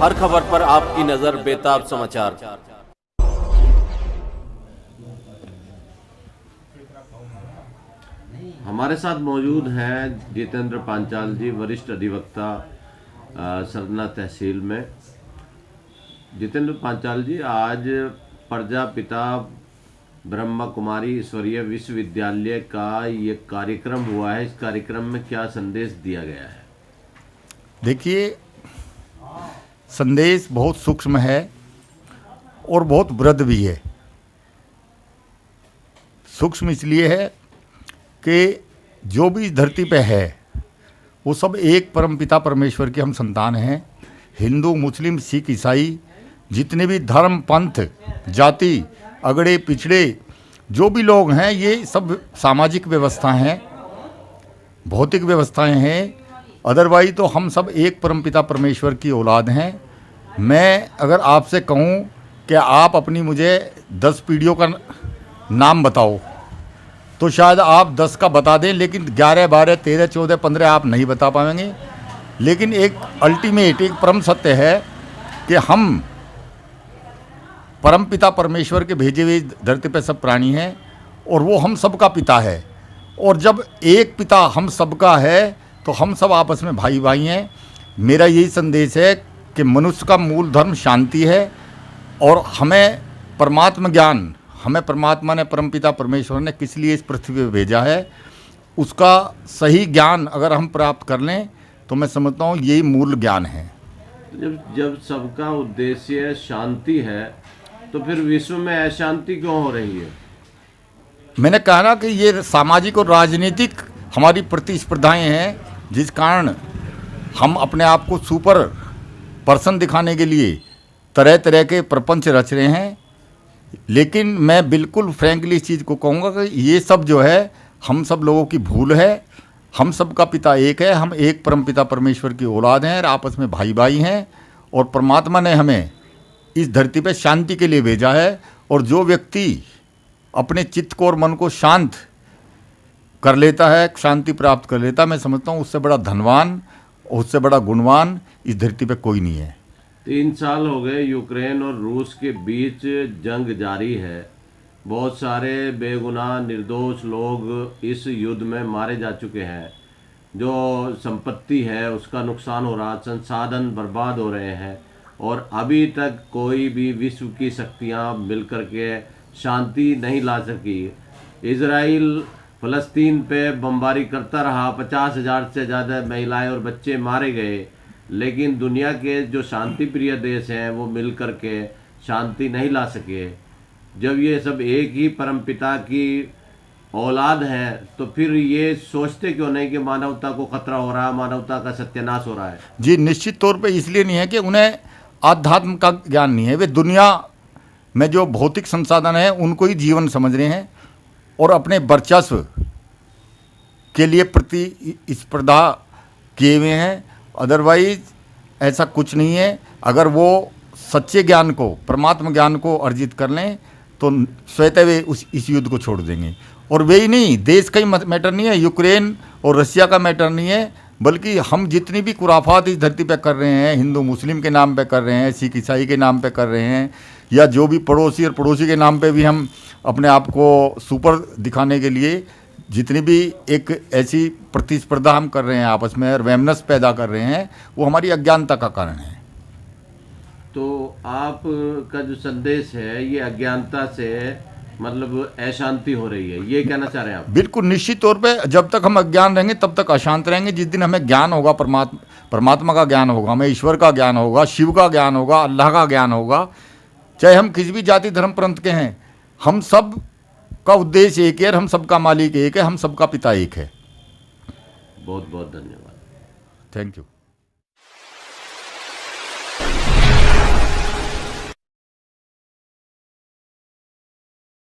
हर खबर पर आपकी नजर बेताब समाचार। हमारे साथ मौजूद हैं जितेंद्र पांचाल जी, वरिष्ठ अधिवक्ता सरना तहसील में। जितेंद्र पांचाल जी, आज प्रजापिता ब्रह्मा कुमारी ईश्वरीय विश्वविद्यालय का ये कार्यक्रम हुआ है। इस कार्यक्रम में क्या संदेश दिया गया है? देखिए, संदेश बहुत सूक्ष्म है और बहुत वृद्ध भी है। सूक्ष्म इसलिए है कि जो भी इस धरती पे है वो सब एक परमपिता परमेश्वर के हम संतान हैं। हिंदू, मुस्लिम, सिख, ईसाई, जितने भी धर्म, पंथ, जाति, अगड़े पिछड़े जो भी लोग हैं, ये सब सामाजिक व्यवस्था हैं, भौतिक व्यवस्थाएं हैं। अदरवाइज तो हम सब एक परमपिता परमेश्वर की औलाद हैं। मैं अगर आपसे कहूँ कि आप अपनी मुझे 10 पीढ़ियों का नाम बताओ तो शायद आप 10 का बता दें, लेकिन 11, 12, 13, 14, 15 आप नहीं बता पाएंगे। लेकिन एक अल्टीमेट, एक परम सत्य है कि हम परमपिता परमेश्वर के भेजे हुए धरती पर सब प्राणी हैं और वो हम सबका पिता है। और जब एक पिता हम सबका है तो हम सब आपस में भाई भाई हैं। मेरा यही संदेश है कि मनुष्य का मूल धर्म शांति है और हमें परमात्मा ज्ञान, हमें परमात्मा ने, परमपिता परमेश्वर ने किस लिए इस पृथ्वी पर भेजा है, उसका सही ज्ञान अगर हम प्राप्त कर लें तो मैं समझता हूँ यही मूल ज्ञान है। जब सबका उद्देश्य शांति है तो फिर विश्व में अशांति क्यों हो रही है? मैंने कहा ना कि ये सामाजिक और राजनीतिक हमारी प्रतिस्पर्धाएं हैं, जिस कारण हम अपने आप को सुपर पर्सन दिखाने के लिए तरह तरह के प्रपंच रच रहे हैं। लेकिन मैं बिल्कुल फ्रैंकली इस चीज़ को कहूँगा कि ये सब जो है हम सब लोगों की भूल है। हम सब का पिता एक है, हम एक परमपिता परमेश्वर की औलाद हैं और आपस में भाई भाई हैं। और परमात्मा ने हमें इस धरती पे शांति के लिए भेजा है। और जो व्यक्ति अपने चित्त को और मन को शांत कर लेता है, शांति प्राप्त कर लेता है, मैं समझता हूँ उससे बड़ा धनवान, उससे बड़ा गुणवान इस धरती पे कोई नहीं है। 3 साल हो गए यूक्रेन और रूस के बीच जंग जारी है। बहुत सारे बेगुनाह निर्दोष लोग इस युद्ध में मारे जा चुके हैं। जो संपत्ति है उसका नुकसान हो रहा, संसाधन बर्बाद हो रहे हैं और अभी तक कोई भी विश्व की शक्तियां मिलकर के शांति नहीं ला सकी। इजराइल फ़लस्तीन पे बमबारी करता रहा, 50,000 से ज़्यादा महिलाएं और बच्चे मारे गए, लेकिन दुनिया के जो शांति प्रिय देश हैं वो मिल कर के शांति नहीं ला सके। जब ये सब एक ही परमपिता की औलाद हैं तो फिर ये सोचते क्यों नहीं कि मानवता को खतरा हो रहा है, मानवता का सत्यानाश हो रहा है? जी, निश्चित तौर पे इसलिए नहीं है कि उन्हें आध्यात्म का ज्ञान नहीं है। वे दुनिया में जो भौतिक संसाधन है उनको ही जीवन समझ रहे हैं और अपने वर्चस्व के लिए प्रतिस्पर्धा किए हुए हैं। अदरवाइज ऐसा कुछ नहीं है। अगर वो सच्चे ज्ञान को, परमात्मा ज्ञान को अर्जित कर लें तो स्वतः वे इस युद्ध को छोड़ देंगे। और वे ही नहीं, देश का ही मैटर नहीं है, यूक्रेन और रशिया का मैटर नहीं है, बल्कि हम जितनी भी खुराफात इस धरती पे कर रहे हैं, हिंदू मुस्लिम के नाम पे कर रहे हैं, सिख ईसाई के नाम पे कर रहे हैं, या जो भी पड़ोसी और पड़ोसी के नाम पे भी हम अपने आप को सुपर दिखाने के लिए जितनी भी एक ऐसी प्रतिस्पर्धा हम कर रहे हैं आपस में और वैमनस पैदा कर रहे हैं, वो हमारी अज्ञानता का कारण है। तो आपका जो संदेश है ये अज्ञानता से मतलब अशांति हो रही है, ये कहना चाह रहे हैं आप? बिल्कुल, निश्चित तौर पे जब तक हम अज्ञान रहेंगे तब तक अशांत रहेंगे। जिस दिन हमें ज्ञान होगा, परमात्मा का ज्ञान होगा, हमें ईश्वर का ज्ञान होगा, शिव का ज्ञान होगा, अल्लाह का ज्ञान होगा, चाहे हम किसी भी जाति धर्म पंथ के हैं, हम सब का उद्देश्य एक है, हम सबका मालिक एक है, हम सबका पिता एक है। बहुत बहुत धन्यवाद। Thank you.